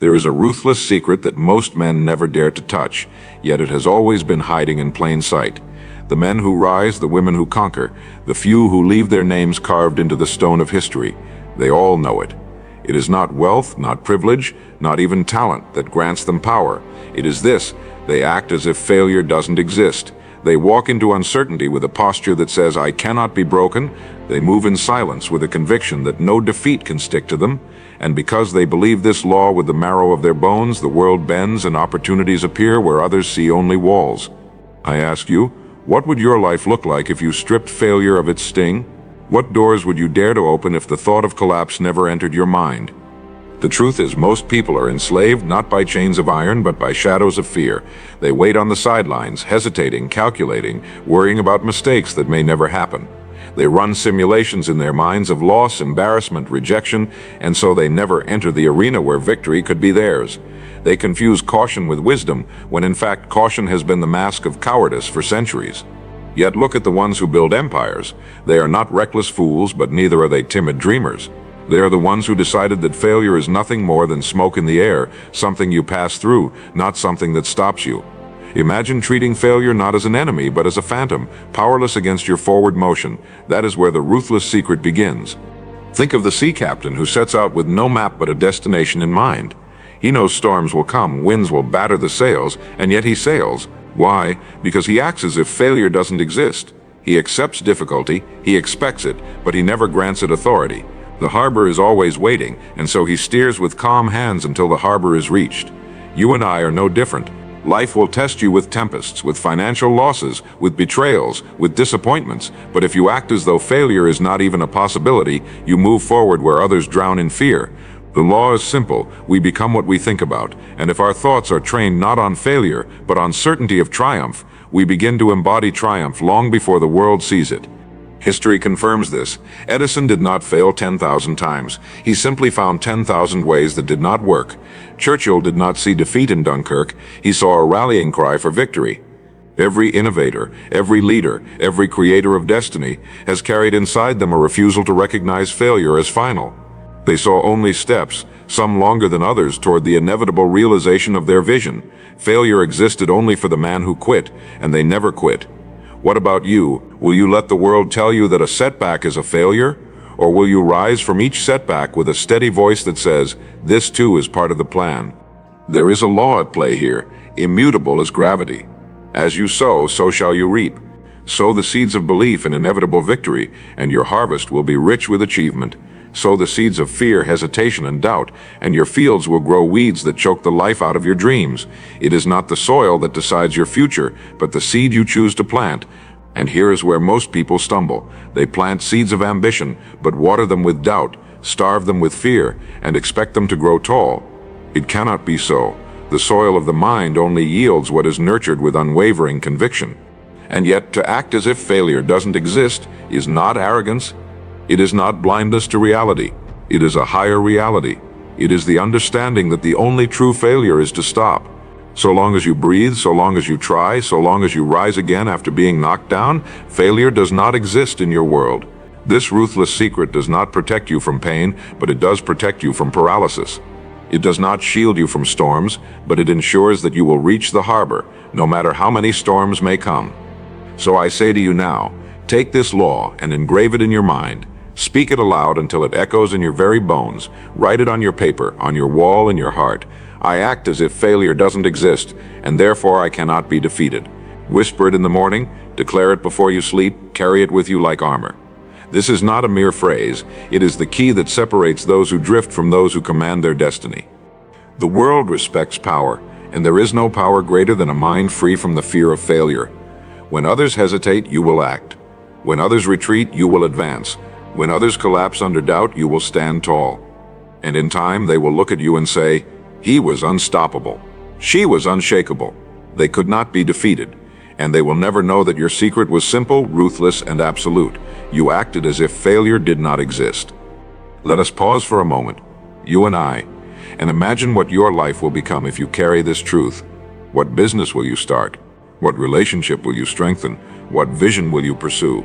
There is a ruthless secret that most men never dare to touch, yet it has always been hiding in plain sight. The men who rise, the women who conquer, the few who leave their names carved into the stone of history, they all know it. It is not wealth, not privilege, not even talent that grants them power. It is this: they act as if failure doesn't exist. They walk into uncertainty with a posture that says, "I cannot be broken." They move in silence with a conviction that no defeat can stick to them. And because they believe this law with the marrow of their bones, the world bends and opportunities appear where others see only walls. I ask you, what would your life look like if you stripped failure of its sting? What doors would you dare to open if the thought of collapse never entered your mind? The truth is, most people are enslaved not by chains of iron, but by shadows of fear. They wait on the sidelines, hesitating, calculating, worrying about mistakes that may never happen. They run simulations in their minds of loss, embarrassment, rejection, and so they never enter the arena where victory could be theirs. They confuse caution with wisdom, when in fact caution has been the mask of cowardice for centuries. Yet look at the ones who build empires. They are not reckless fools, but neither are they timid dreamers. They are the ones who decided that failure is nothing more than smoke in the air, something you pass through, not something that stops you. Imagine treating failure not as an enemy, but as a phantom, powerless against your forward motion. That is where the ruthless secret begins. Think of the sea captain who sets out with no map but a destination in mind. He knows storms will come, winds will batter the sails, and yet he sails. Why? Because he acts as if failure doesn't exist. He accepts difficulty, he expects it, but he never grants it authority. The harbor is always waiting, and so he steers with calm hands until the harbor is reached. You and I are no different. Life will test you with tempests, with financial losses, with betrayals, with disappointments, but if you act as though failure is not even a possibility, you move forward where others drown in fear. The law is simple: we become what we think about, and if our thoughts are trained not on failure, but on certainty of triumph, we begin to embody triumph long before the world sees it. History confirms this. Edison did not fail 10,000 times. He simply found 10,000 ways that did not work. Churchill did not see defeat in Dunkirk. He saw a rallying cry for victory. Every innovator, every leader, every creator of destiny has carried inside them a refusal to recognize failure as final. They saw only steps, some longer than others, toward the inevitable realization of their vision. Failure existed only for the man who quit, and they never quit. What about you? Will you let the world tell you that a setback is a failure? Or will you rise from each setback with a steady voice that says, "This too is part of the plan"? There is a law at play here, immutable as gravity. As you sow, so shall you reap. Sow the seeds of belief in inevitable victory, and your harvest will be rich with achievement. Sow the seeds of fear, hesitation, and doubt, and your fields will grow weeds that choke the life out of your dreams. It is not the soil that decides your future, but the seed you choose to plant. And here is where most people stumble. They plant seeds of ambition, but water them with doubt, starve them with fear, and expect them to grow tall. It cannot be so. The soil of the mind only yields what is nurtured with unwavering conviction. And yet, to act as if failure doesn't exist is not arrogance. It is not blindness to reality. It is a higher reality. It is the understanding that the only true failure is to stop. So long as you breathe, so long as you try, so long as you rise again after being knocked down, failure does not exist in your world. This ruthless secret does not protect you from pain, but it does protect you from paralysis. It does not shield you from storms, but it ensures that you will reach the harbor, no matter how many storms may come. So I say to you now, take this law and engrave it in your mind. Speak it aloud until it echoes in your very bones. Write it on your paper, on your wall, in your heart. I act as if failure doesn't exist, and therefore I cannot be defeated. Whisper it in the morning, declare it before you sleep, carry it with you like armor. This is not a mere phrase. It is the key that separates those who drift from those who command their destiny. The world respects power, and there is no power greater than a mind free from the fear of failure. When others hesitate, you will act. When others retreat, you will advance. When others collapse under doubt, you will stand tall. And in time, they will look at you and say, "He was unstoppable. She was unshakable." They could not be defeated. And they will never know that your secret was simple, ruthless, and absolute. You acted as if failure did not exist. Let us pause for a moment, you and I, and imagine what your life will become if you carry this truth. What business will you start? What relationship will you strengthen? What vision will you pursue?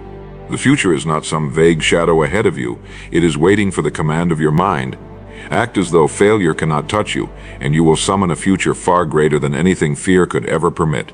The future is not some vague shadow ahead of you. It is waiting for the command of your mind. Act as though failure cannot touch you, and you will summon a future far greater than anything fear could ever permit.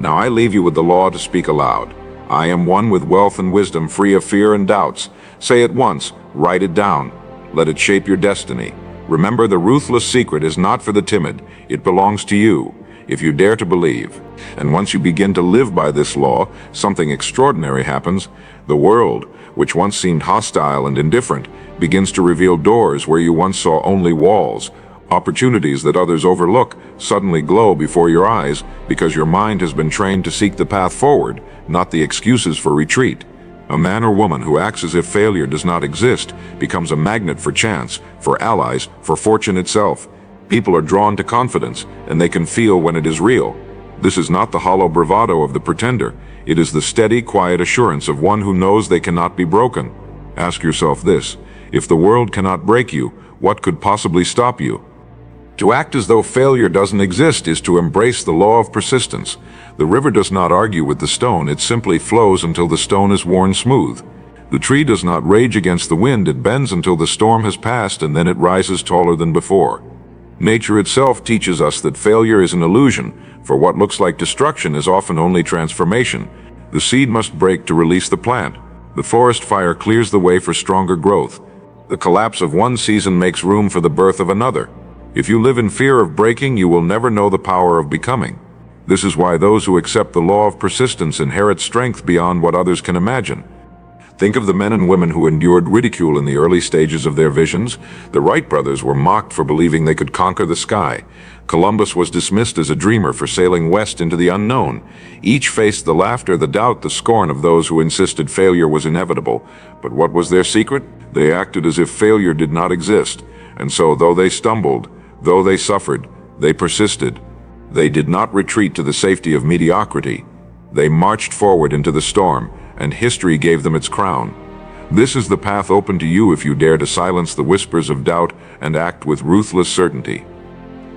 Now I leave you with the law to speak aloud. I am one with wealth and wisdom, free of fear and doubts. Say it once, write it down. Let it shape your destiny. Remember, the ruthless secret is not for the timid. It belongs to you, if you dare to believe. And once you begin to live by this law, something extraordinary happens. The world, which once seemed hostile and indifferent, begins to reveal doors where you once saw only walls. Opportunities that others overlook suddenly glow before your eyes because your mind has been trained to seek the path forward, not the excuses for retreat. A man or woman who acts as if failure does not exist becomes a magnet for chance, for allies, for fortune itself. People are drawn to confidence, and they can feel when it is real. This is not the hollow bravado of the pretender. It is the steady, quiet assurance of one who knows they cannot be broken. Ask yourself this: if the world cannot break you, what could possibly stop you? To act as though failure doesn't exist is to embrace the law of persistence. The river does not argue with the stone, it simply flows until the stone is worn smooth. The tree does not rage against the wind, it bends until the storm has passed, and then it rises taller than before. Nature itself teaches us that failure is an illusion, for what looks like destruction is often only transformation. The seed must break to release the plant. The forest fire clears the way for stronger growth. The collapse of one season makes room for the birth of another. If you live in fear of breaking, you will never know the power of becoming. This is why those who accept the law of persistence inherit strength beyond what others can imagine. Think of the men and women who endured ridicule in the early stages of their visions. The Wright brothers were mocked for believing they could conquer the sky. Columbus was dismissed as a dreamer for sailing west into the unknown. Each faced the laughter, the doubt, the scorn of those who insisted failure was inevitable. But what was their secret? They acted as if failure did not exist. And so, though they stumbled, though they suffered, they persisted. They did not retreat to the safety of mediocrity. They marched forward into the storm, and history gave them its crown. This is the path open to you if you dare to silence the whispers of doubt and act with ruthless certainty.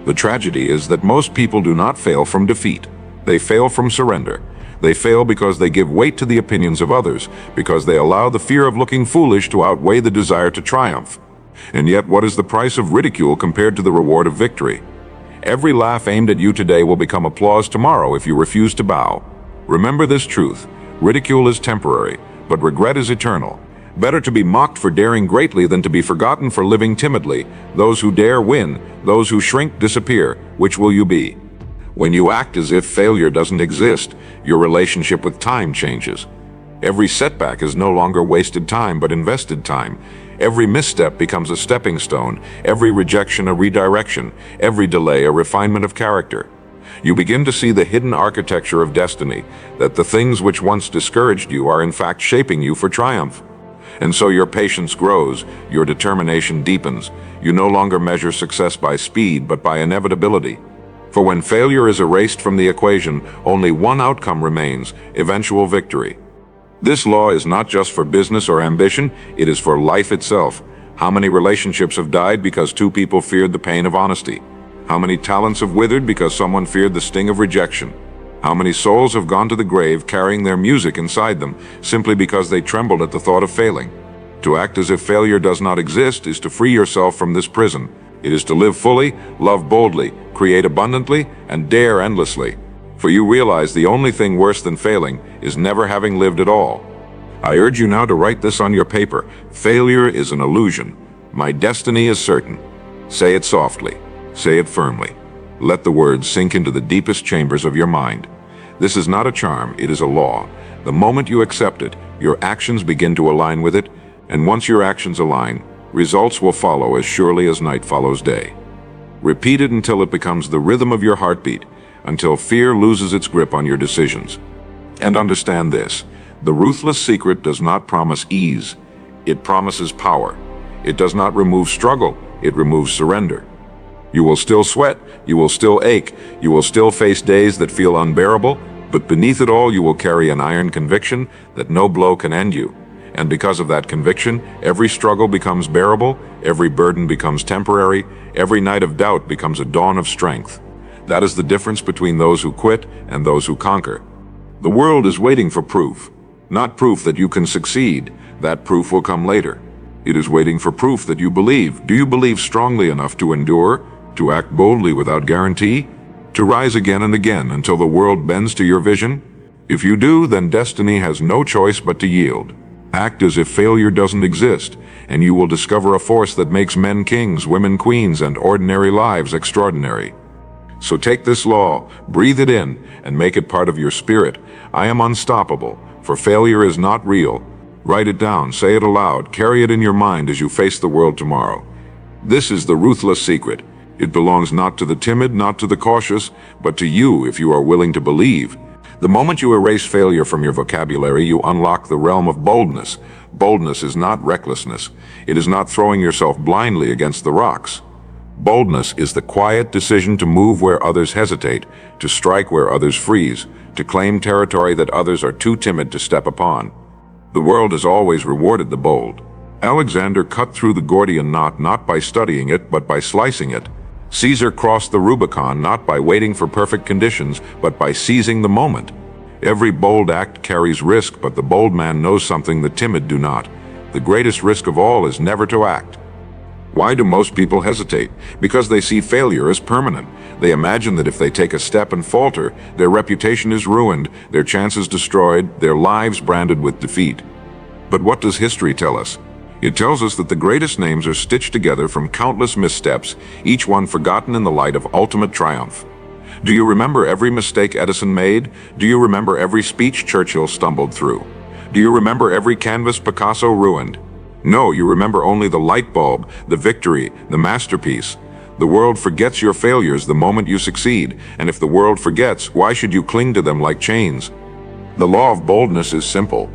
The tragedy is that most people do not fail from defeat. They fail from surrender. They fail because they give weight to the opinions of others, because they allow the fear of looking foolish to outweigh the desire to triumph. And yet, what is the price of ridicule compared to the reward of victory? Every laugh aimed at you today will become applause tomorrow if you refuse to bow. Remember this truth: ridicule is temporary, but regret is eternal. Better to be mocked for daring greatly than to be forgotten for living timidly. Those who dare win, those who shrink disappear. Which will you be? When you act as if failure doesn't exist, your relationship with time changes. Every setback is no longer wasted time, but invested time. Every misstep becomes a stepping stone, every rejection a redirection, every delay a refinement of character. You begin to see the hidden architecture of destiny, that the things which once discouraged you are in fact shaping you for triumph. And so your patience grows, your determination deepens. You no longer measure success by speed, but by inevitability. For when failure is erased from the equation, only one outcome remains: eventual victory. This law is not just for business or ambition, it is for life itself. How many relationships have died because two people feared the pain of honesty? How many talents have withered because someone feared the sting of rejection? How many souls have gone to the grave carrying their music inside them simply because they trembled at the thought of failing? To act as if failure does not exist is to free yourself from this prison. It is to live fully, love boldly, create abundantly, and dare endlessly. For you realize the only thing worse than failing is never having lived at all. I urge you now to write this on your paper: failure is an illusion. My destiny is certain. Say it softly. Say it firmly. Let the words sink into the deepest chambers of your mind. This is not a charm, it is a law. The moment you accept it, your actions begin to align with it, and once your actions align, results will follow as surely as night follows day. Repeat it until it becomes the rhythm of your heartbeat, until fear loses its grip on your decisions. And understand this: the ruthless secret does not promise ease, it promises power. It does not remove struggle, it removes surrender. You will still sweat, you will still ache, you will still face days that feel unbearable, but beneath it all you will carry an iron conviction that no blow can end you. And because of that conviction, every struggle becomes bearable, every burden becomes temporary, every night of doubt becomes a dawn of strength. That is the difference between those who quit and those who conquer. The world is waiting for proof. Not proof that you can succeed. That proof will come later. It is waiting for proof that you believe. Do you believe strongly enough to endure, to act boldly without guarantee, to rise again and again until the world bends to your vision? If you do, then destiny has no choice but to yield. Act as if failure doesn't exist, and you will discover a force that makes men kings, women queens, and ordinary lives extraordinary. So take this law, breathe it in, and make it part of your spirit. I am unstoppable, for failure is not real. Write it down, say it aloud, carry it in your mind as you face the world tomorrow. This is the ruthless secret. It belongs not to the timid, not to the cautious, but to you if you are willing to believe. The moment you erase failure from your vocabulary, you unlock the realm of boldness. Boldness is not recklessness. It is not throwing yourself blindly against the rocks. Boldness is the quiet decision to move where others hesitate, to strike where others freeze, to claim territory that others are too timid to step upon. The world has always rewarded the bold. Alexander cut through the Gordian knot not by studying it, but by slicing it. Caesar crossed the Rubicon not by waiting for perfect conditions, but by seizing the moment. Every bold act carries risk, but the bold man knows something the timid do not. The greatest risk of all is never to act. Why do most people hesitate? Because they see failure as permanent. They imagine that if they take a step and falter, their reputation is ruined, their chances destroyed, their lives branded with defeat. But what does history tell us? It tells us that the greatest names are stitched together from countless missteps, each one forgotten in the light of ultimate triumph. Do you remember every mistake Edison made? Do you remember every speech Churchill stumbled through? Do you remember every canvas Picasso ruined? No, you remember only the light bulb, the victory, the masterpiece. The world forgets your failures the moment you succeed, and if the world forgets, why should you cling to them like chains? The law of boldness is simple.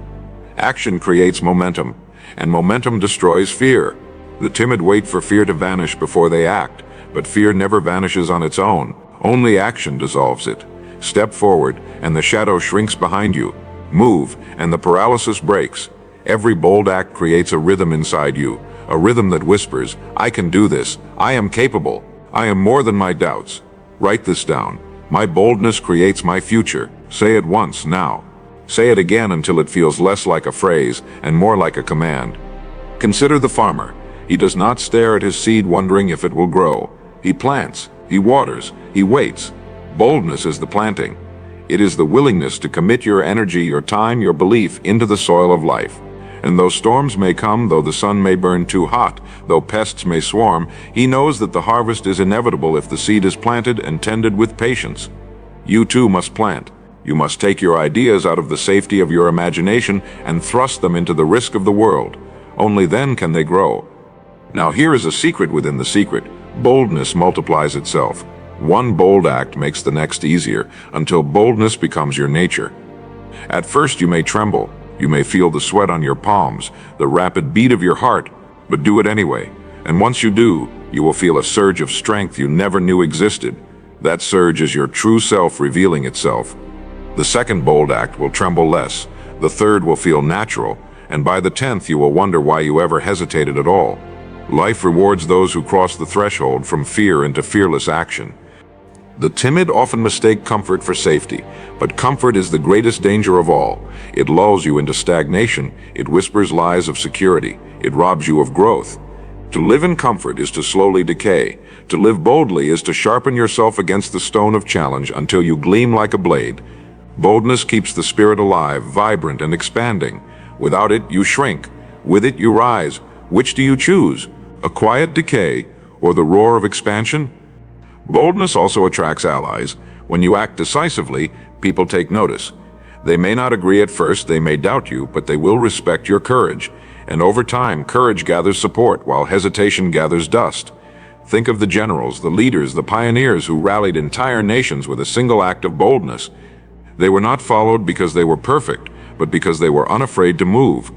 Action creates momentum, and momentum destroys fear. The timid wait for fear to vanish before they act, but fear never vanishes on its own. Only action dissolves it. Step forward, and the shadow shrinks behind you. Move, and the paralysis breaks. Every bold act creates a rhythm inside you, a rhythm that whispers, I can do this, I am capable, I am more than my doubts. Write this down. My boldness creates my future. Say it once, now. Say it again until it feels less like a phrase and more like a command. Consider the farmer. He does not stare at his seed wondering if it will grow. He plants, he waters, he waits. Boldness is the planting. It is the willingness to commit your energy, your time, your belief into the soil of life. And though storms may come, though the sun may burn too hot, though pests may swarm, he knows that the harvest is inevitable if the seed is planted and tended with patience. You too must plant. You must take your ideas out of the safety of your imagination and thrust them into the risk of the world. Only then can they grow. Now here is a secret within the secret. Boldness multiplies itself. One bold act makes the next easier, until boldness becomes your nature. At first you may tremble. You may feel the sweat on your palms, the rapid beat of your heart, but do it anyway. And once you do, you will feel a surge of strength you never knew existed. That surge is your true self revealing itself. The second bold act will tremble less. The third will feel natural. And by the 10th, you will wonder why you ever hesitated at all. Life rewards those who cross the threshold from fear into fearless action. The timid often mistake comfort for safety, but comfort is the greatest danger of all. It lulls you into stagnation, it whispers lies of security, it robs you of growth. To live in comfort is to slowly decay. To live boldly is to sharpen yourself against the stone of challenge until you gleam like a blade. Boldness keeps the spirit alive, vibrant, and expanding. Without it, you shrink. With it, you rise. Which do you choose? A quiet decay or the roar of expansion? Boldness also attracts allies. When you act decisively, people take notice. They may not agree at first, they may doubt you, but they will respect your courage. And over time, courage gathers support, while hesitation gathers dust. Think of the generals, the leaders, the pioneers who rallied entire nations with a single act of boldness. They were not followed because they were perfect, but because they were unafraid to move.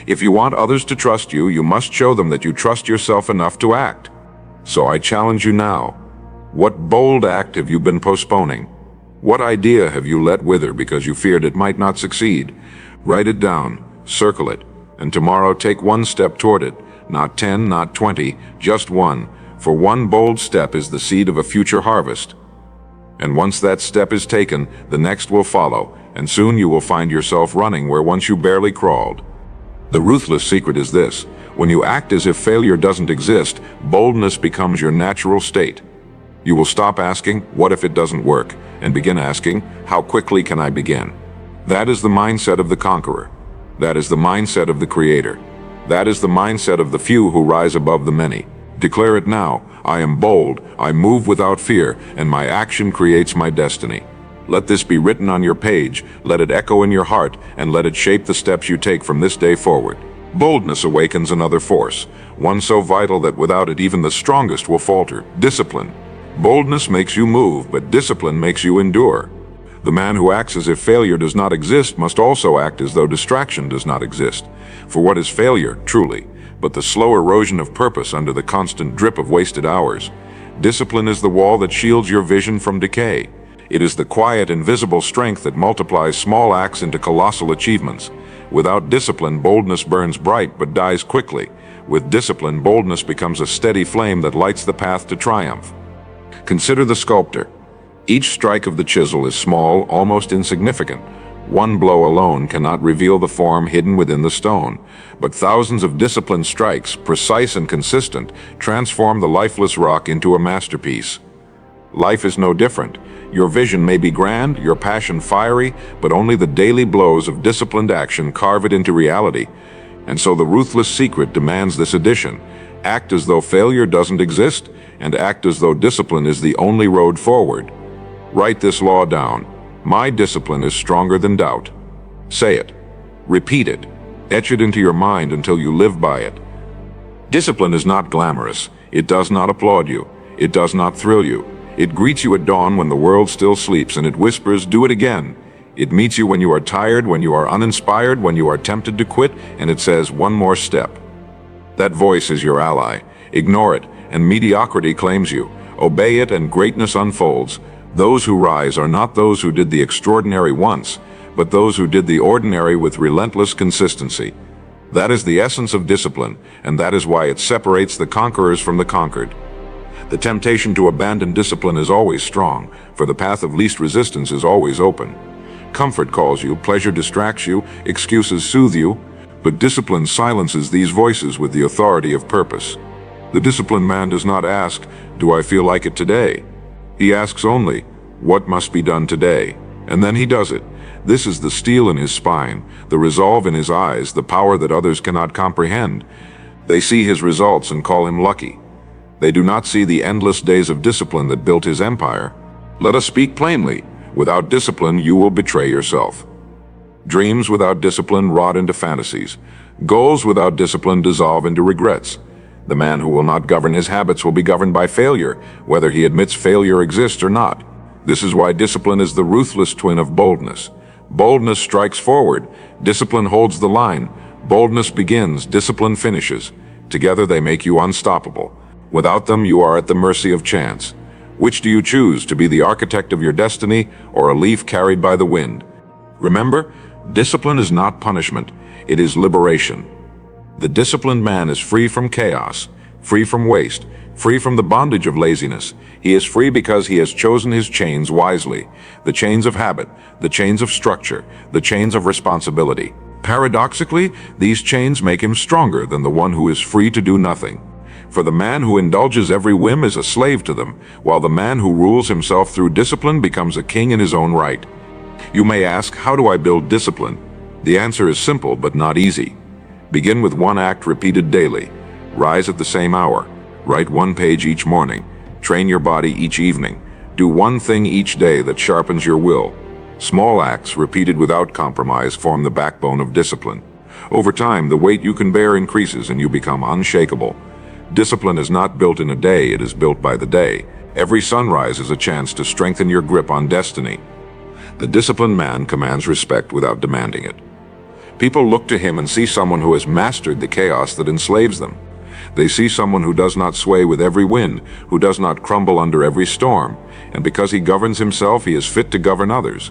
If you want others to trust you, you must show them that you trust yourself enough to act. So I challenge you now. What bold act have you been postponing? What idea have you let wither because you feared it might not succeed? Write it down, circle it, and tomorrow take one step toward it. Not 10, not 20, just one. For one bold step is the seed of a future harvest. And once that step is taken, the next will follow, and soon you will find yourself running where once you barely crawled. The ruthless secret is this: when you act as if failure doesn't exist, boldness becomes your natural state. You will stop asking, "What if it doesn't work?" and begin asking, "How quickly can I begin?" That is the mindset of the conqueror. That is the mindset of the creator. That is the mindset of the few who rise above the many. Declare it now: I am bold, I move without fear, and my action creates my destiny. Let this be written on your page, let it echo in your heart, and let it shape the steps you take from this day forward. Boldness awakens another force, one so vital that without it even the strongest will falter: discipline. Boldness makes you move, but discipline makes you endure. The man who acts as if failure does not exist must also act as though distraction does not exist. For what is failure, truly, but the slow erosion of purpose under the constant drip of wasted hours? Discipline is the wall that shields your vision from decay. It is the quiet, invisible strength that multiplies small acts into colossal achievements. Without discipline, boldness burns bright but dies quickly. With discipline, boldness becomes a steady flame that lights the path to triumph. Consider the sculptor. Each strike of the chisel is small, almost insignificant. One blow alone cannot reveal the form hidden within the stone. But thousands of disciplined strikes, precise and consistent, transform the lifeless rock into a masterpiece. Life is no different. Your vision may be grand, your passion fiery, but only the daily blows of disciplined action carve it into reality. And so the ruthless secret demands this addition: act as though failure doesn't exist, and act as though discipline is the only road forward. Write this law down: my discipline is stronger than doubt. Say it. Repeat it. Etch it into your mind until you live by it. Discipline is not glamorous. It does not applaud you. It does not thrill you. It greets you at dawn when the world still sleeps, and it whispers, "Do it again." It meets you when you are tired, when you are uninspired, when you are tempted to quit, and it says, "One more step." That voice is your ally. Ignore it, and mediocrity claims you. Obey it, and greatness unfolds. Those who rise are not those who did the extraordinary once, but those who did the ordinary with relentless consistency. That is the essence of discipline, and that is why it separates the conquerors from the conquered. The temptation to abandon discipline is always strong, for the path of least resistance is always open. Comfort calls you, pleasure distracts you, excuses soothe you, but discipline silences these voices with the authority of purpose. The disciplined man does not ask, "Do I feel like it today?" He asks only, "What must be done today?" And then he does it. This is the steel in his spine, the resolve in his eyes, the power that others cannot comprehend. They see his results and call him lucky. They do not see the endless days of discipline that built his empire. Let us speak plainly. Without discipline, you will betray yourself. Dreams without discipline rot into fantasies. Goals without discipline dissolve into regrets. The man who will not govern his habits will be governed by failure, whether he admits failure exists or not. This is why discipline is the ruthless twin of boldness. Boldness strikes forward. Discipline holds the line. Boldness begins. Discipline finishes. Together they make you unstoppable. Without them, you are at the mercy of chance. Which do you choose, to be the architect of your destiny or a leaf carried by the wind? Remember, discipline is not punishment. It is liberation. The disciplined man is free from chaos, free from waste, free from the bondage of laziness. He is free because he has chosen his chains wisely, the chains of habit, the chains of structure, the chains of responsibility. Paradoxically, these chains make him stronger than the one who is free to do nothing. For the man who indulges every whim is a slave to them, while the man who rules himself through discipline becomes a king in his own right. You may ask, how do I build discipline? The answer is simple but not easy. Begin with one act repeated daily. Rise at the same hour. Write one page each morning. Train your body each evening. Do one thing each day that sharpens your will. Small acts repeated without compromise form the backbone of discipline. Over time, the weight you can bear increases and you become unshakable. Discipline is not built in a day, it is built by the day. Every sunrise is a chance to strengthen your grip on destiny. The disciplined man commands respect without demanding it. People look to him and see someone who has mastered the chaos that enslaves them. They see someone who does not sway with every wind, who does not crumble under every storm, and because he governs himself, he is fit to govern others.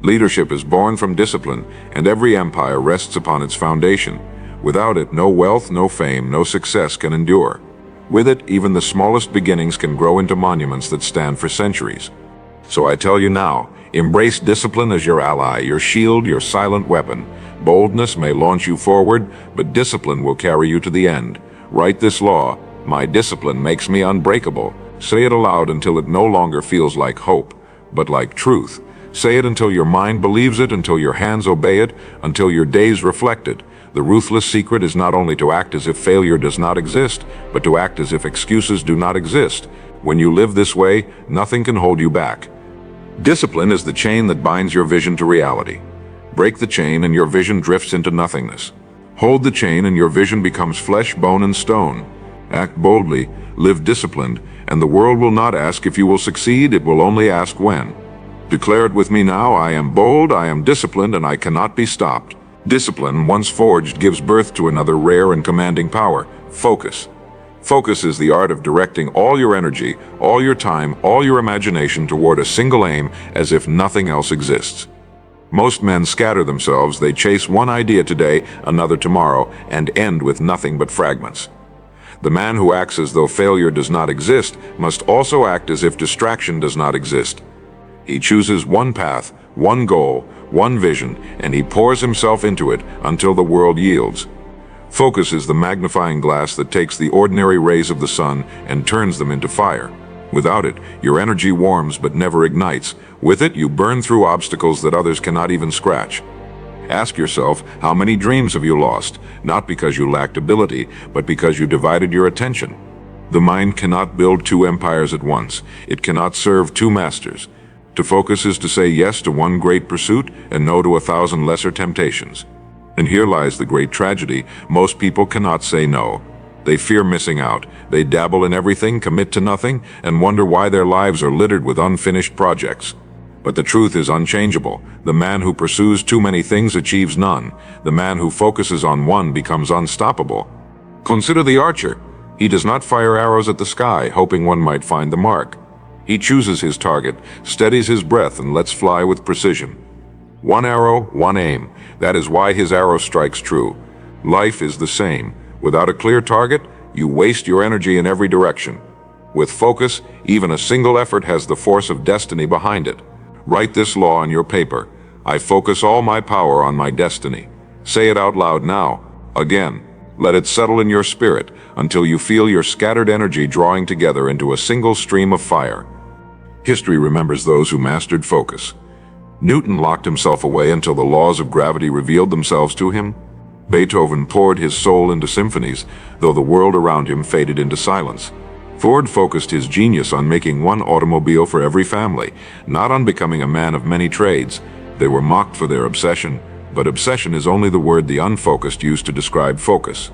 Leadership is born from discipline, and every empire rests upon its foundation. Without it, no wealth, no fame, no success can endure. With it, even the smallest beginnings can grow into monuments that stand for centuries. So I tell you now, embrace discipline as your ally, your shield, your silent weapon. Boldness may launch you forward, but discipline will carry you to the end. Write this law: my discipline makes me unbreakable. Say it aloud until it no longer feels like hope, but like truth. Say it until your mind believes it, until your hands obey it, until your days reflect it. The ruthless secret is not only to act as if failure does not exist, but to act as if excuses do not exist. When you live this way, nothing can hold you back. Discipline is the chain that binds your vision to reality. Break the chain and your vision drifts into nothingness. Hold the chain and your vision becomes flesh, bone, and stone. Act boldly, live disciplined, and the world will not ask if you will succeed, it will only ask when. Declare it with me now: I am bold, I am disciplined, and I cannot be stopped. Discipline, once forged, gives birth to another rare and commanding power: focus. Focus is the art of directing all your energy, all your time, all your imagination toward a single aim as if nothing else exists. Most men scatter themselves. They chase one idea today, another tomorrow, and end with nothing but fragments. The man who acts as though failure does not exist must also act as if distraction does not exist. He chooses one path, one goal, one vision, and he pours himself into it until the world yields. Focus is the magnifying glass that takes the ordinary rays of the sun and turns them into fire. Without it, your energy warms but never ignites. With it, you burn through obstacles that others cannot even scratch. Ask yourself, how many dreams have you lost? Not because you lacked ability, but because you divided your attention. The mind cannot build two empires at once. It cannot serve two masters. To focus is to say yes to one great pursuit and no to 1,000 lesser temptations. And here lies the great tragedy: most people cannot say no. They fear missing out. They dabble in everything, commit to nothing, and wonder why their lives are littered with unfinished projects. But the truth is unchangeable. The man who pursues too many things achieves none. The man who focuses on one becomes unstoppable. Consider the archer. He does not fire arrows at the sky, hoping one might find the mark. He chooses his target, steadies his breath, and lets fly with precision. One arrow, one aim. That is why his arrow strikes true. Life is the same. Without a clear target, you waste your energy in every direction. With focus, even a single effort has the force of destiny behind it. Write this law on your paper: I focus all my power on my destiny. Say it out loud now. Again. Let it settle in your spirit until you feel your scattered energy drawing together into a single stream of fire. History remembers those who mastered focus. Newton locked himself away until the laws of gravity revealed themselves to him. Beethoven poured his soul into symphonies, though the world around him faded into silence. Ford focused his genius on making one automobile for every family, not on becoming a man of many trades. They were mocked for their obsession, but obsession is only the word the unfocused use to describe focus.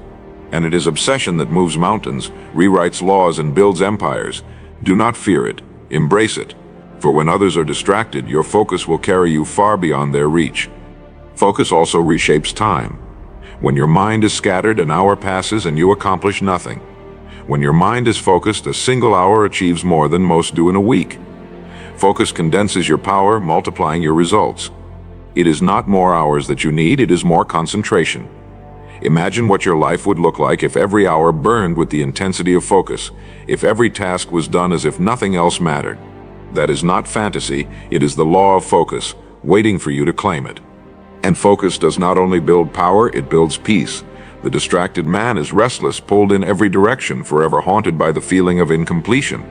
And it is obsession that moves mountains, rewrites laws, and builds empires. Do not fear it. Embrace it. For when others are distracted, your focus will carry you far beyond their reach. Focus also reshapes time. When your mind is scattered, an hour passes and you accomplish nothing. When your mind is focused, a single hour achieves more than most do in a week. Focus condenses your power, multiplying your results. It is not more hours that you need, it is more concentration. Imagine what your life would look like if every hour burned with the intensity of focus, if every task was done as if nothing else mattered. That is not fantasy, it is the law of focus, waiting for you to claim it. And focus does not only build power, it builds peace. The distracted man is restless, pulled in every direction, forever haunted by the feeling of incompletion.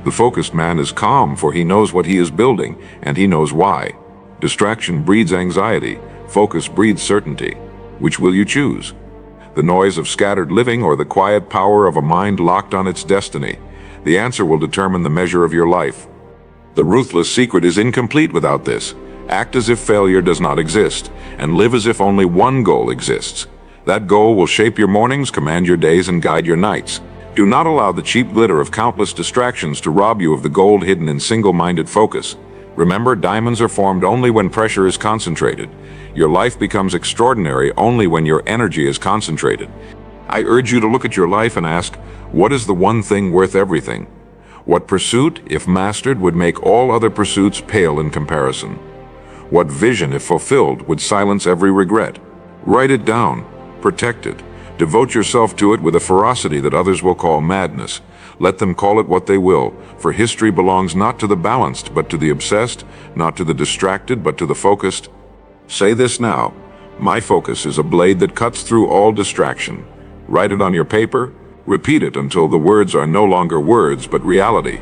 The focused man is calm, for he knows what he is building, and he knows why. Distraction breeds anxiety, focus breeds certainty. Which will you choose? The noise of scattered living or the quiet power of a mind locked on its destiny? The answer will determine the measure of your life. The ruthless secret is incomplete without this. Act as if failure does not exist, and live as if only one goal exists. That goal will shape your mornings, command your days, and guide your nights. Do not allow the cheap glitter of countless distractions to rob you of the gold hidden in single-minded focus. Remember, diamonds are formed only when pressure is concentrated. Your life becomes extraordinary only when your energy is concentrated. I urge you to look at your life and ask, what is the one thing worth everything? What pursuit, if mastered, would make all other pursuits pale in comparison? What vision, if fulfilled, would silence every regret? Write it down, protect it, devote yourself to it with a ferocity that others will call madness. Let them call it what they will, for history belongs not to the balanced, but to the obsessed, not to the distracted, but to the focused. Say this now: My focus is a blade that cuts through all distraction. Write it on your paper, repeat it until the words are no longer words but reality.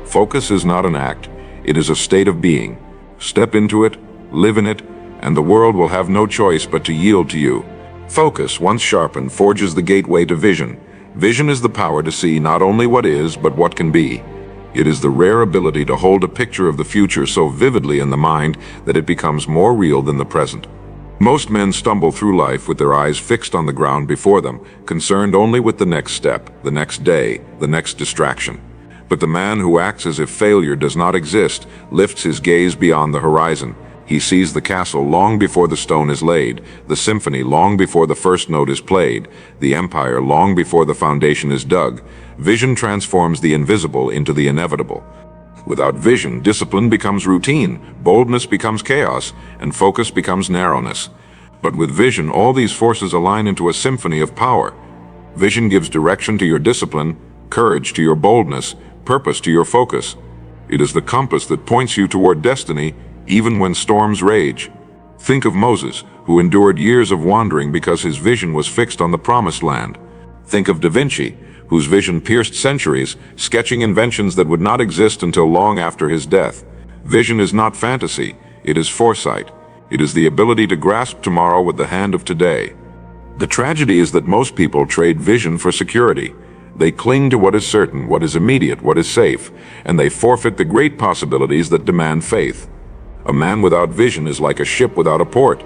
Focus is not an act, it is a state of being. Step into it, live in it, and the world will have no choice but to yield to you. Focus, once sharpened, forges the gateway to vision. Vision is the power to see not only what is, but what can be. It is the rare ability to hold a picture of the future so vividly in the mind that it becomes more real than the present. Most men stumble through life with their eyes fixed on the ground before them, concerned only with the next step, the next day, the next distraction. But the man who acts as if failure does not exist lifts his gaze beyond the horizon. He sees the castle long before the stone is laid, the symphony long before the first note is played, the empire long before the foundation is dug. Vision transforms the invisible into the inevitable. Without vision, discipline becomes routine, boldness becomes chaos, and focus becomes narrowness. But with vision, all these forces align into a symphony of power. Vision gives direction to your discipline, courage to your boldness, purpose to your focus. It is the compass that points you toward destiny, even when storms rage. Think of Moses, who endured years of wandering because his vision was fixed on the promised land. Think of Da Vinci, whose vision pierced centuries, sketching inventions that would not exist until long after his death. Vision is not fantasy, it is foresight. It is the ability to grasp tomorrow with the hand of today. The tragedy is that most people trade vision for security. They cling to what is certain, what is immediate, what is safe, and they forfeit the great possibilities that demand faith. A man without vision is like a ship without a port.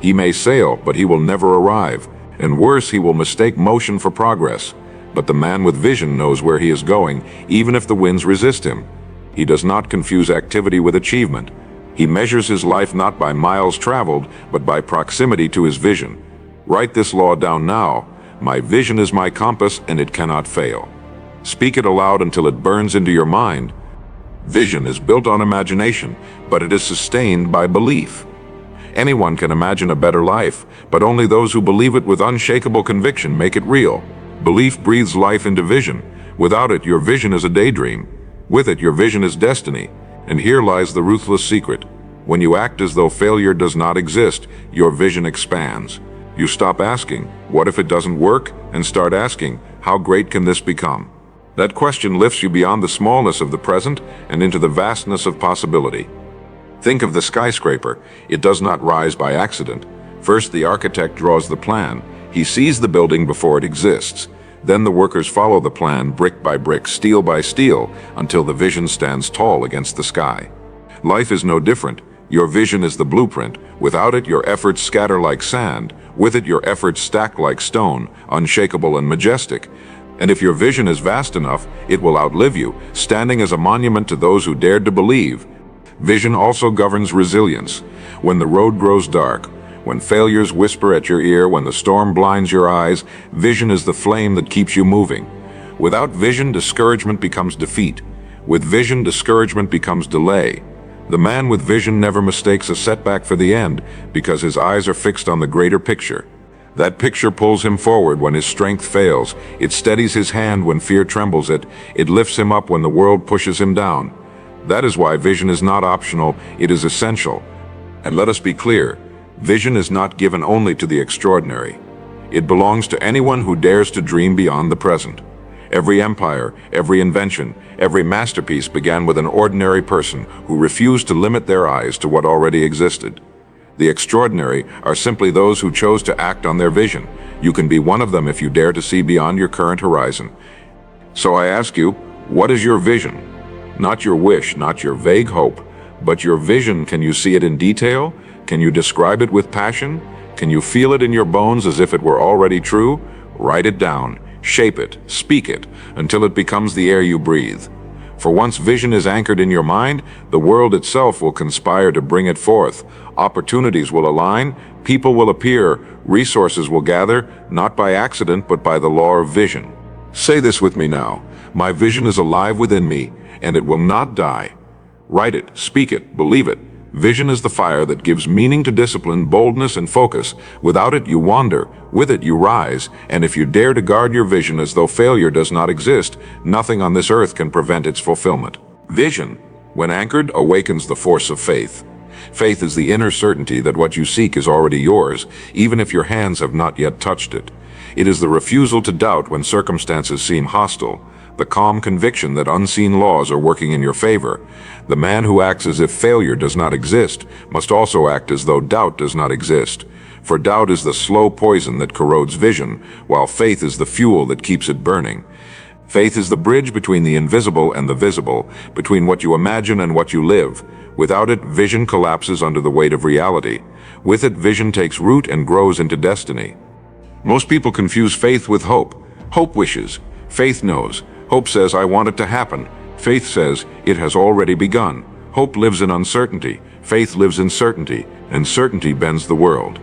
He may sail, but he will never arrive, and worse, he will mistake motion for progress. But the man with vision knows where he is going, even if the winds resist him. He does not confuse activity with achievement. He measures his life not by miles traveled, but by proximity to his vision. Write this law down now. My vision is my compass, and it cannot fail. Speak it aloud until it burns into your mind. Vision is built on imagination, but it is sustained by belief. Anyone can imagine a better life, but only those who believe it with unshakable conviction make it real. Belief breathes life into vision. Without it, your vision is a daydream. With it, your vision is destiny. And here lies the ruthless secret. When you act as though failure does not exist, your vision expands. You stop asking, what if it doesn't work, and start asking, how great can this become? That question lifts you beyond the smallness of the present and into the vastness of possibility. Think of the skyscraper. It does not rise by accident. First, the architect draws the plan. He sees the building before it exists. Then the workers follow the plan brick by brick, steel by steel, until the vision stands tall against the sky. Life is no different. Your vision is the blueprint. Without it, your efforts scatter like sand. With it, your efforts stack like stone, unshakable and majestic. And if your vision is vast enough, it will outlive you, standing as a monument to those who dared to believe. Vision also governs resilience. When the road grows dark, when failures whisper at your ear, when the storm blinds your eyes, vision is the flame that keeps you moving. Without vision, discouragement becomes defeat. With vision, discouragement becomes delay. The man with vision never mistakes a setback for the end, because his eyes are fixed on the greater picture. That picture pulls him forward when his strength fails. It steadies his hand when fear trembles it. It lifts him up when the world pushes him down. That is why vision is not optional, it is essential. And let us be clear, vision is not given only to the extraordinary. It belongs to anyone who dares to dream beyond the present. Every empire, every invention, every masterpiece began with an ordinary person who refused to limit their eyes to what already existed. The extraordinary are simply those who chose to act on their vision. You can be one of them if you dare to see beyond your current horizon. So I ask you, what is your vision? Not your wish, not your vague hope, but your vision. Can you see it in detail? Can you describe it with passion? Can you feel it in your bones as if it were already true? Write it down, shape it, speak it, until it becomes the air you breathe. For once vision is anchored in your mind, the world itself will conspire to bring it forth. Opportunities will align, people will appear, resources will gather, not by accident but by the law of vision. Say this with me now. My vision is alive within me, and it will not die. Write it, speak it, believe it. Vision is the fire that gives meaning to discipline, boldness, and focus. Without it, you wander. With it, you rise. And if you dare to guard your vision as though failure does not exist, nothing on this earth can prevent its fulfillment. Vision, when anchored, awakens the force of faith. Faith is the inner certainty that what you seek is already yours, even if your hands have not yet touched it. It is the refusal to doubt when circumstances seem hostile, the calm conviction that unseen laws are working in your favor. The man who acts as if failure does not exist must also act as though doubt does not exist. For doubt is the slow poison that corrodes vision, while faith is the fuel that keeps it burning. Faith is the bridge between the invisible and the visible, between what you imagine and what you live. Without it, vision collapses under the weight of reality. With it, vision takes root and grows into destiny. Most people confuse faith with hope. Hope wishes. Faith knows. Hope says, I want it to happen. Faith says, it has already begun. Hope lives in uncertainty. Faith lives in certainty, and certainty bends the world.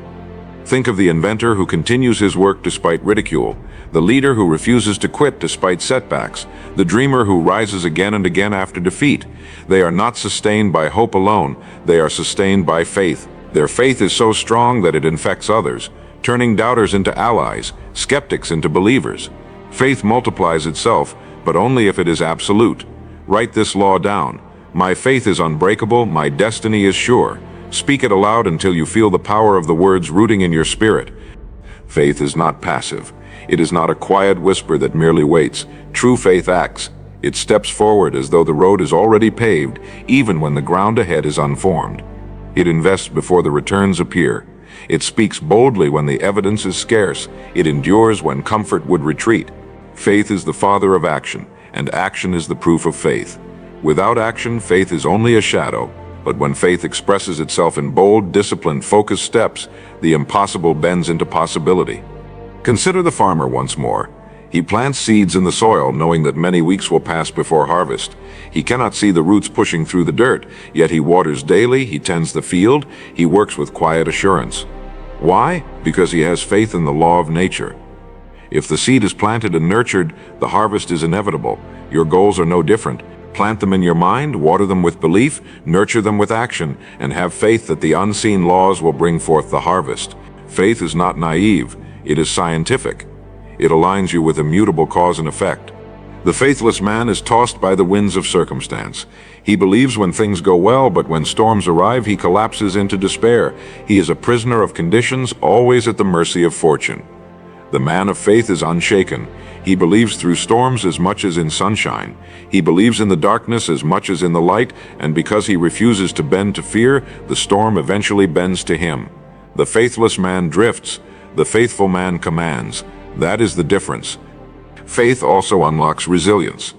Think of the inventor who continues his work despite ridicule, the leader who refuses to quit despite setbacks, the dreamer who rises again and again after defeat. They are not sustained by hope alone, they are sustained by faith. Their faith is so strong that it infects others, turning doubters into allies, skeptics into believers. Faith multiplies itself, but only if it is absolute. Write this law down. My faith is unbreakable, my destiny is sure. Speak it aloud until you feel the power of the words rooting in your spirit. Faith is not passive. It is not a quiet whisper that merely waits. True faith acts. It steps forward as though the road is already paved, even when the ground ahead is unformed. It invests before the returns appear. It speaks boldly when the evidence is scarce. It endures when comfort would retreat. Faith is the father of action, and action is the proof of faith. Without action, faith is only a shadow. But when faith expresses itself in bold, disciplined, focused steps, the impossible bends into possibility. Consider the farmer once more. He plants seeds in the soil, knowing that many weeks will pass before harvest. He cannot see the roots pushing through the dirt, yet he waters daily, he tends the field, he works with quiet assurance. Why? Because he has faith in the law of nature. If the seed is planted and nurtured, the harvest is inevitable. Your goals are no different. Plant them in your mind, water them with belief, nurture them with action, and have faith that the unseen laws will bring forth the harvest. Faith is not naive, it is scientific. It aligns you with immutable cause and effect. The faithless man is tossed by the winds of circumstance. He believes when things go well, but when storms arrive, he collapses into despair. He is a prisoner of conditions, always at the mercy of fortune. The man of faith is unshaken. He believes through storms as much as in sunshine. He believes in the darkness as much as in the light, and because he refuses to bend to fear, the storm eventually bends to him. The faithless man drifts. The faithful man commands. That is the difference. Faith also unlocks resilience.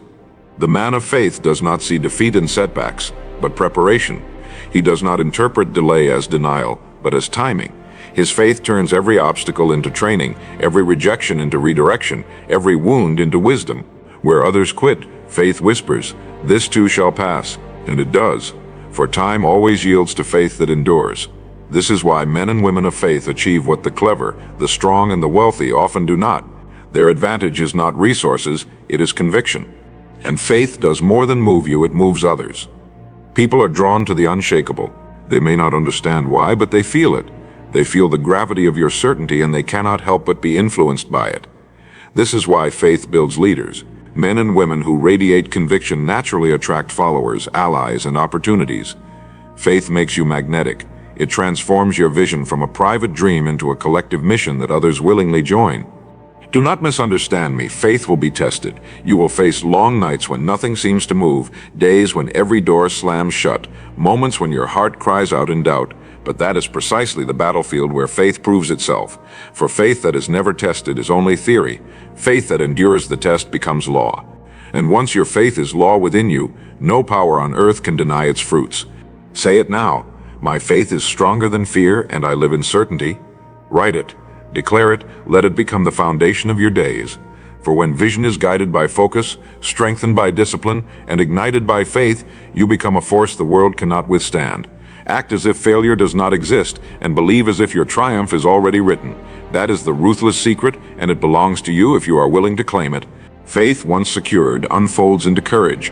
The man of faith does not see defeat in setbacks, but preparation. He does not interpret delay as denial, but as timing. His faith turns every obstacle into training, every rejection into redirection, every wound into wisdom. Where others quit, faith whispers, "This too shall pass," and it does, for time always yields to faith that endures. This is why men and women of faith achieve what the clever, the strong, and the wealthy often do not. Their advantage is not resources, it is conviction. And faith does more than move you, it moves others. People are drawn to the unshakable. They may not understand why, but they feel it. They feel the gravity of your certainty, and they cannot help but be influenced by it. This is why faith builds leaders. Men and women who radiate conviction naturally attract followers, allies, and opportunities. Faith makes you magnetic. It transforms your vision from a private dream into a collective mission that others willingly join. Do not misunderstand me. Faith will be tested. You will face long nights when nothing seems to move, days when every door slams shut, moments when your heart cries out in doubt. But that is precisely the battlefield where faith proves itself. For faith that is never tested is only theory. Faith that endures the test becomes law. And once your faith is law within you, no power on earth can deny its fruits. Say it now. My faith is stronger than fear, and I live in certainty. Write it. Declare it. Let it become the foundation of your days. For when vision is guided by focus, strengthened by discipline, and ignited by faith, you become a force the world cannot withstand. Act as if failure does not exist, and believe as if your triumph is already written. That is the ruthless secret, and it belongs to you if you are willing to claim it. Faith, once secured, unfolds into courage.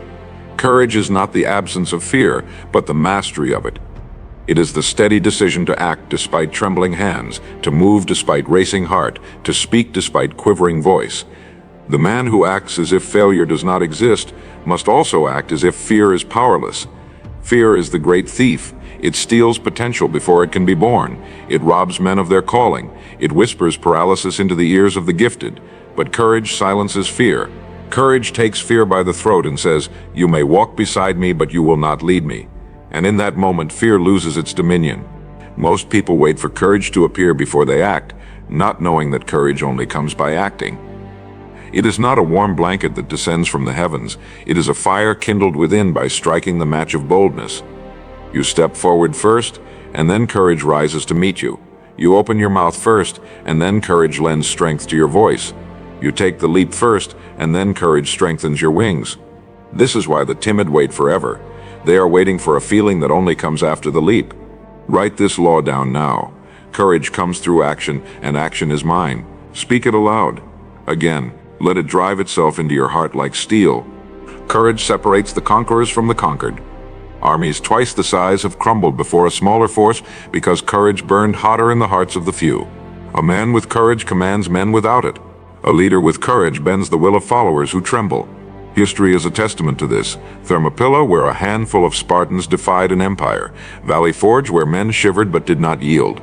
Courage is not the absence of fear, but the mastery of it. It is the steady decision to act despite trembling hands, to move despite racing heart, to speak despite quivering voice. The man who acts as if failure does not exist must also act as if fear is powerless. Fear is the great thief. It steals potential before it can be born. It robs men of their calling. It whispers paralysis into the ears of the gifted. But courage silences fear. Courage takes fear by the throat and says, "You may walk beside me, but you will not lead me." And in that moment, fear loses its dominion. Most people wait for courage to appear before they act, not knowing that courage only comes by acting. It is not a warm blanket that descends from the heavens. It is a fire kindled within by striking the match of boldness. You step forward first, and then courage rises to meet you. You open your mouth first, and then courage lends strength to your voice. You take the leap first, and then courage strengthens your wings. This is why the timid wait forever. They are waiting for a feeling that only comes after the leap. Write this law down now. Courage comes through action, and action is mine. Speak it aloud. Again, let it drive itself into your heart like steel. Courage separates the conquerors from the conquered. Armies twice the size have crumbled before a smaller force because courage burned hotter in the hearts of the few. A man with courage commands men without it. A leader with courage bends the will of followers who tremble. History is a testament to this. Thermopylae, where a handful of Spartans defied an empire. Valley Forge, where men shivered but did not yield.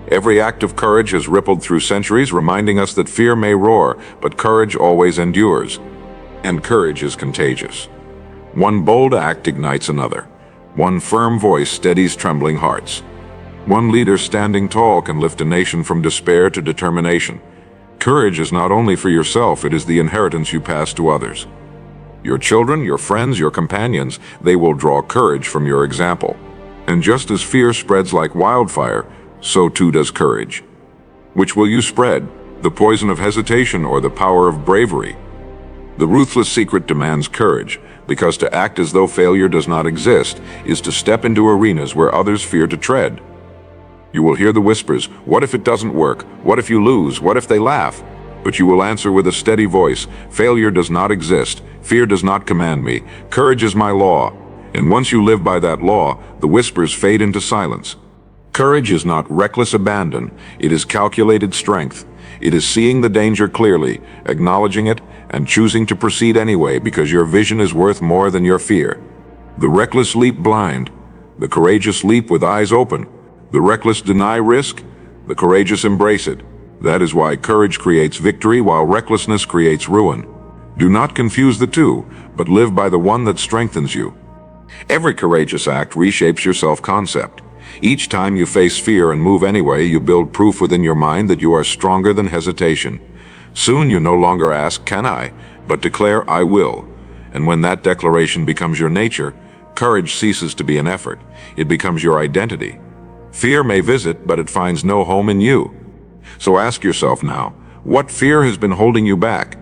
Every act of courage has rippled through centuries, reminding us that fear may roar, but courage always endures. And courage is contagious. One bold act ignites another. One firm voice steadies trembling hearts. One leader standing tall can lift a nation from despair to determination. Courage is not only for yourself, it is the inheritance you pass to others. Your children, your friends, your companions, they will draw courage from your example. And just as fear spreads like wildfire, so too does courage. Which will you spread, the poison of hesitation or the power of bravery? The ruthless secret demands courage, because to act as though failure does not exist is to step into arenas where others fear to tread. You will hear the whispers, "What if it doesn't work? What if you lose? What if they laugh?" But you will answer with a steady voice, "Failure does not exist. Fear does not command me. Courage is my law." And once you live by that law, the whispers fade into silence. Courage is not reckless abandon. It is calculated strength. It is seeing the danger clearly, acknowledging it, and choosing to proceed anyway because your vision is worth more than your fear. The reckless leap blind. The courageous leap with eyes open. The reckless deny risk. The courageous embrace it. That is why courage creates victory while recklessness creates ruin. Do not confuse the two, but live by the one that strengthens you. Every courageous act reshapes your self-concept. Each time you face fear and move anyway, you build proof within your mind that you are stronger than hesitation. Soon you no longer ask, "Can I?" but declare, "I will." And when that declaration becomes your nature, courage ceases to be an effort. It becomes your identity. Fear may visit, but it finds no home in you. So ask yourself now, what fear has been holding you back?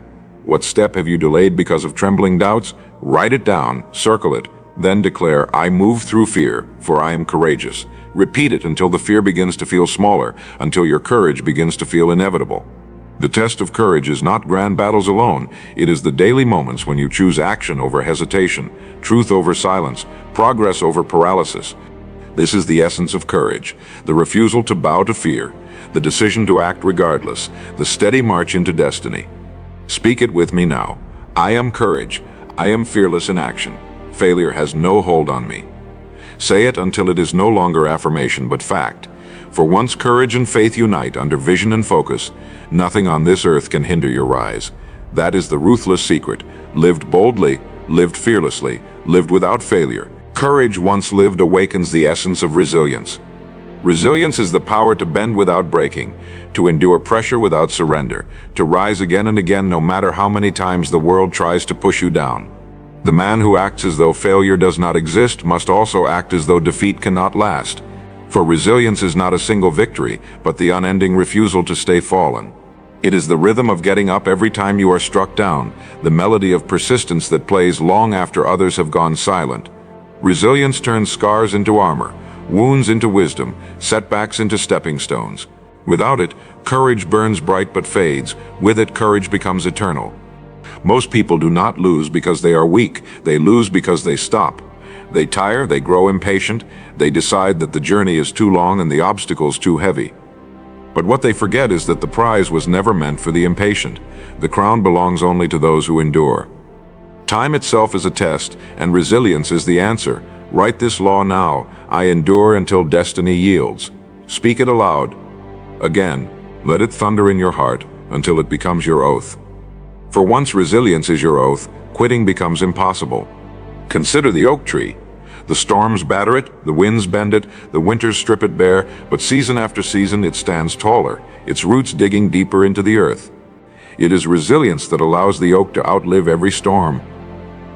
What step have you delayed because of trembling doubts? Write it down, circle it, then declare, "I move through fear, for I am courageous." Repeat it until the fear begins to feel smaller, until your courage begins to feel inevitable. The test of courage is not grand battles alone. It is the daily moments when you choose action over hesitation, truth over silence, progress over paralysis. This is the essence of courage, the refusal to bow to fear, the decision to act regardless, the steady march into destiny. Speak it with me now. I am courage. I am fearless in action. Failure has no hold on me. Say it until it is no longer affirmation but fact. For once courage and faith unite under vision and focus, nothing on this earth can hinder your rise. That is the ruthless secret. Lived boldly, lived fearlessly, lived without failure. Courage once lived awakens the essence of resilience. Resilience is the power to bend without breaking, to endure pressure without surrender, to rise again and again no matter how many times the world tries to push you down. The man who acts as though failure does not exist must also act as though defeat cannot last. For resilience is not a single victory, but the unending refusal to stay fallen. It is the rhythm of getting up every time you are struck down, the melody of persistence that plays long after others have gone silent. Resilience turns scars into armor, wounds into wisdom, setbacks into stepping stones. Without it, courage burns bright but fades. With it, courage becomes eternal. Most people do not lose because they are weak. They lose because they stop. They tire, they grow impatient, they decide that the journey is too long and the obstacles too heavy. But what they forget is that the prize was never meant for the impatient. The crown belongs only to those who endure. Time itself is a test, and resilience is the answer. Write this law now. I endure until destiny yields. Speak it aloud. Again, let it thunder in your heart until it becomes your oath. For once resilience is your oath, quitting becomes impossible. Consider the oak tree. The storms batter it, the winds bend it, the winters strip it bare, but season after season it stands taller, its roots digging deeper into the earth. It is resilience that allows the oak to outlive every storm.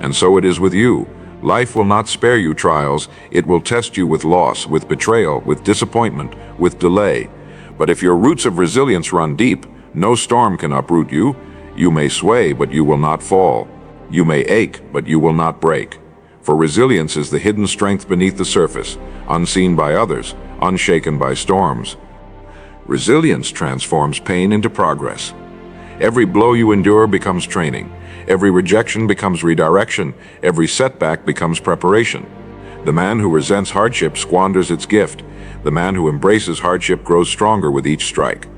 And so it is with you. Life will not spare you trials. It will test you with loss, with betrayal, with disappointment, with delay. But if your roots of resilience run deep, no storm can uproot you. You may sway, but you will not fall. You may ache, but you will not break. For resilience is the hidden strength beneath the surface, unseen by others, unshaken by storms. Resilience transforms pain into progress. Every blow you endure becomes training. Every rejection becomes redirection. Every setback becomes preparation. The man who resents hardship squanders its gift. The man who embraces hardship grows stronger with each strike.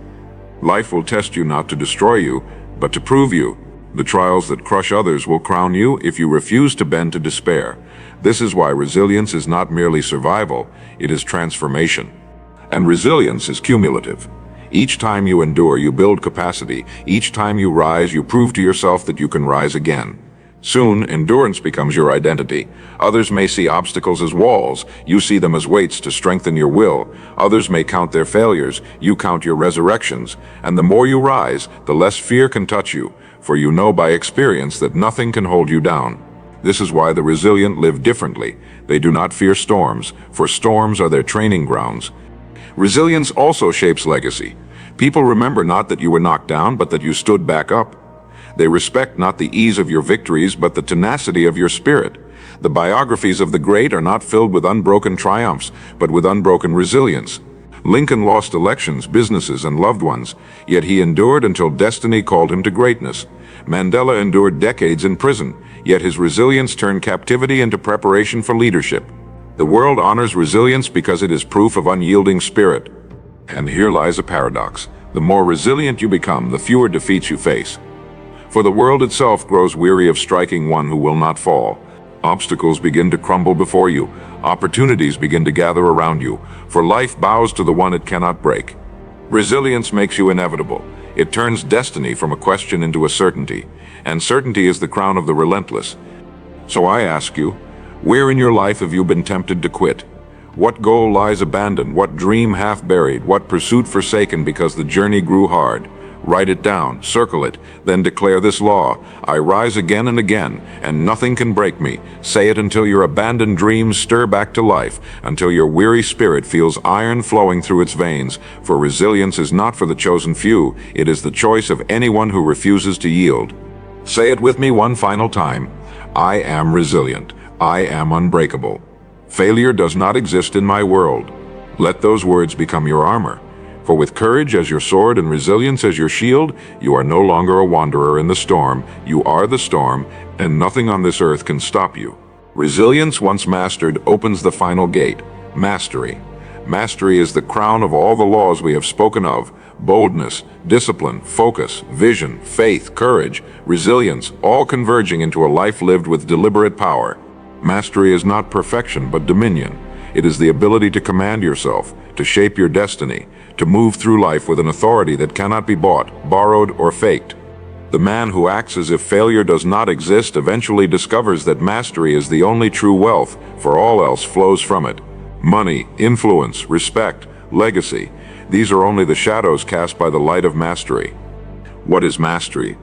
Life will test you not to destroy you, but to prove you. The trials that crush others will crown you if you refuse to bend to despair. This is why resilience is not merely survival, it is transformation. And resilience is cumulative. Each time you endure, you build capacity. Each time you rise, you prove to yourself that you can rise again. Soon, endurance becomes your identity. Others may see obstacles as walls. You see them as weights to strengthen your will. Others may count their failures. You count your resurrections. And the more you rise, the less fear can touch you. For you know by experience that nothing can hold you down. This is why the resilient live differently. They do not fear storms, for storms are their training grounds. Resilience also shapes legacy. People remember not that you were knocked down, but that you stood back up. They respect not the ease of your victories, but the tenacity of your spirit. The biographies of the great are not filled with unbroken triumphs, but with unbroken resilience. Lincoln lost elections, businesses, and loved ones, yet he endured until destiny called him to greatness. Mandela endured decades in prison, yet his resilience turned captivity into preparation for leadership. The world honors resilience because it is proof of unyielding spirit. And here lies a paradox. The more resilient you become, the fewer defeats you face. For the world itself grows weary of striking one who will not fall. Obstacles begin to crumble before you. Opportunities begin to gather around you, for life bows to the one it cannot break. Resilience makes you inevitable. It turns destiny from a question into a certainty, and certainty is the crown of the relentless. So I ask you, where in your life have you been tempted to quit? What goal lies abandoned? What dream half buried? What pursuit forsaken because the journey grew hard? Write it down, circle it, then declare this law. I rise again and again, and nothing can break me. Say it until your abandoned dreams stir back to life, until your weary spirit feels iron flowing through its veins. For resilience is not for the chosen few, it is the choice of anyone who refuses to yield. Say it with me one final time. I am resilient. I am unbreakable. Failure does not exist in my world. Let those words become your armor. For with courage as your sword and resilience as your shield, you are no longer a wanderer in the storm. You are the storm, and nothing on this earth can stop you. Resilience, once mastered, opens the final gate, mastery. Mastery is the crown of all the laws we have spoken of: boldness, discipline, focus, vision, faith, courage, resilience, all converging into a life lived with deliberate power. Mastery is not perfection, but dominion. It is the ability to command yourself, to shape your destiny, to move through life with an authority that cannot be bought, borrowed, or faked. The man who acts as if failure does not exist eventually discovers that mastery is the only true wealth, for all else flows from it. Money, influence, respect, legacy, these are only the shadows cast by the light of mastery. What is mastery?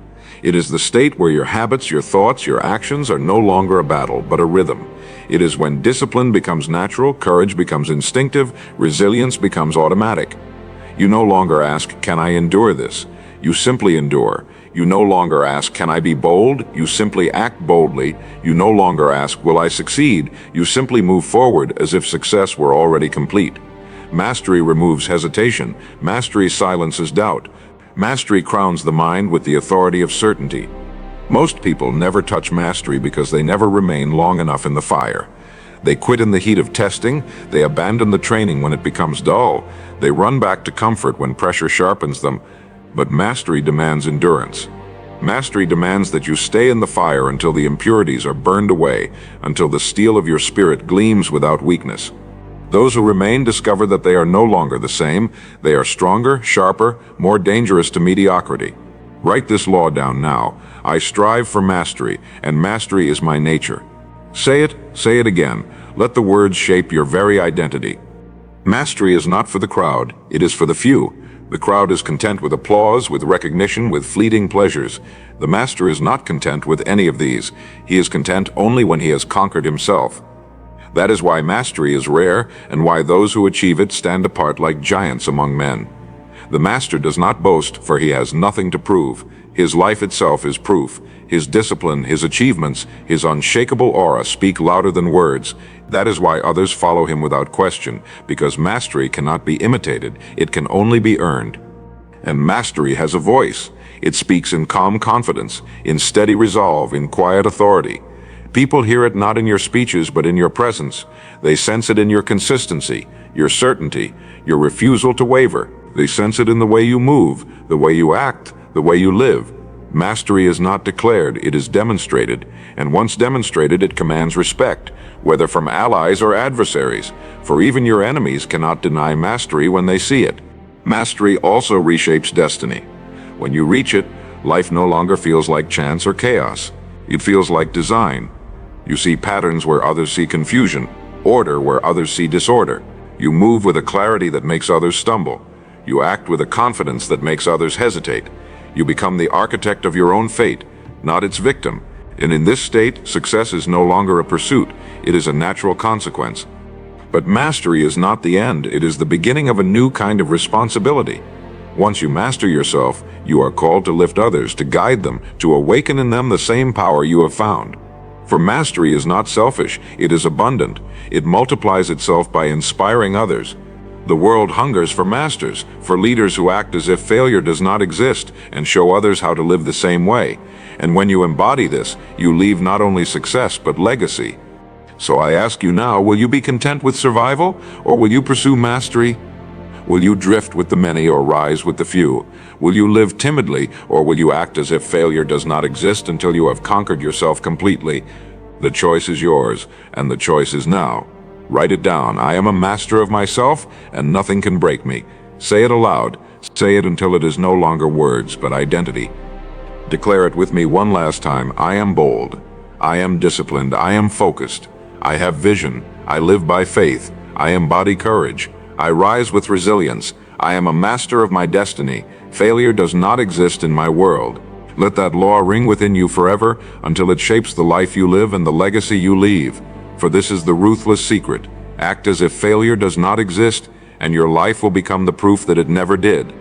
It is the state where your habits, your thoughts, your actions are no longer a battle, but a rhythm. It is when discipline becomes natural, courage becomes instinctive, resilience becomes automatic. You no longer ask, can I endure this? You simply endure. You no longer ask, can I be bold? You simply act boldly. You no longer ask, will I succeed? You simply move forward as if success were already complete. Mastery removes hesitation. Mastery silences doubt. Mastery crowns the mind with the authority of certainty. Most people never touch mastery because they never remain long enough in the fire. They quit in the heat of testing, they abandon the training when it becomes dull, they run back to comfort when pressure sharpens them, but mastery demands endurance. Mastery demands that you stay in the fire until the impurities are burned away, until the steel of your spirit gleams without weakness. Those who remain discover that they are no longer the same. They are stronger, sharper, more dangerous to mediocrity. Write this law down now. I strive for mastery, and mastery is my nature. Say it again. Let the words shape your very identity. Mastery is not for the crowd, it is for the few. The crowd is content with applause, with recognition, with fleeting pleasures. The master is not content with any of these. He is content only when he has conquered himself. That is why mastery is rare, and why those who achieve it stand apart like giants among men. The master does not boast, for he has nothing to prove. His life itself is proof. His discipline, his achievements, his unshakable aura speak louder than words. That is why others follow him without question, because mastery cannot be imitated, it can only be earned. And mastery has a voice. It speaks in calm confidence, in steady resolve, in quiet authority. People hear it not in your speeches, but in your presence. They sense it in your consistency, your certainty, your refusal to waver. They sense it in the way you move, the way you act, the way you live. Mastery is not declared, it is demonstrated, and once demonstrated it commands respect, whether from allies or adversaries, for even your enemies cannot deny mastery when they see it. Mastery also reshapes destiny. When you reach it, life no longer feels like chance or chaos. It feels like design. You see patterns where others see confusion, order where others see disorder. You move with a clarity that makes others stumble. You act with a confidence that makes others hesitate. You become the architect of your own fate, not its victim. And in this state, success is no longer a pursuit, it is a natural consequence. But mastery is not the end, it is the beginning of a new kind of responsibility. Once you master yourself, you are called to lift others, to guide them, to awaken in them the same power you have found. For mastery is not selfish, it is abundant. It multiplies itself by inspiring others. The world hungers for masters, for leaders who act as if failure does not exist and show others how to live the same way. And when you embody this, you leave not only success but legacy. So I ask you now, will you be content with survival, or will you pursue mastery? Will you drift with the many or rise with the few? Will you live timidly, or will you act as if failure does not exist until you have conquered yourself completely? The choice is yours, and the choice is now. Write it down. I am a master of myself, and nothing can break me. Say it aloud. Say it until it is no longer words, but identity. Declare it with me one last time. I am bold. I am disciplined. I am focused. I have vision. I live by faith. I embody courage. I rise with resilience. I am a master of my destiny. Failure does not exist in my world. Let that law ring within you forever until it shapes the life you live and the legacy you leave. For this is the ruthless secret. Act as if failure does not exist, and your life will become the proof that it never did.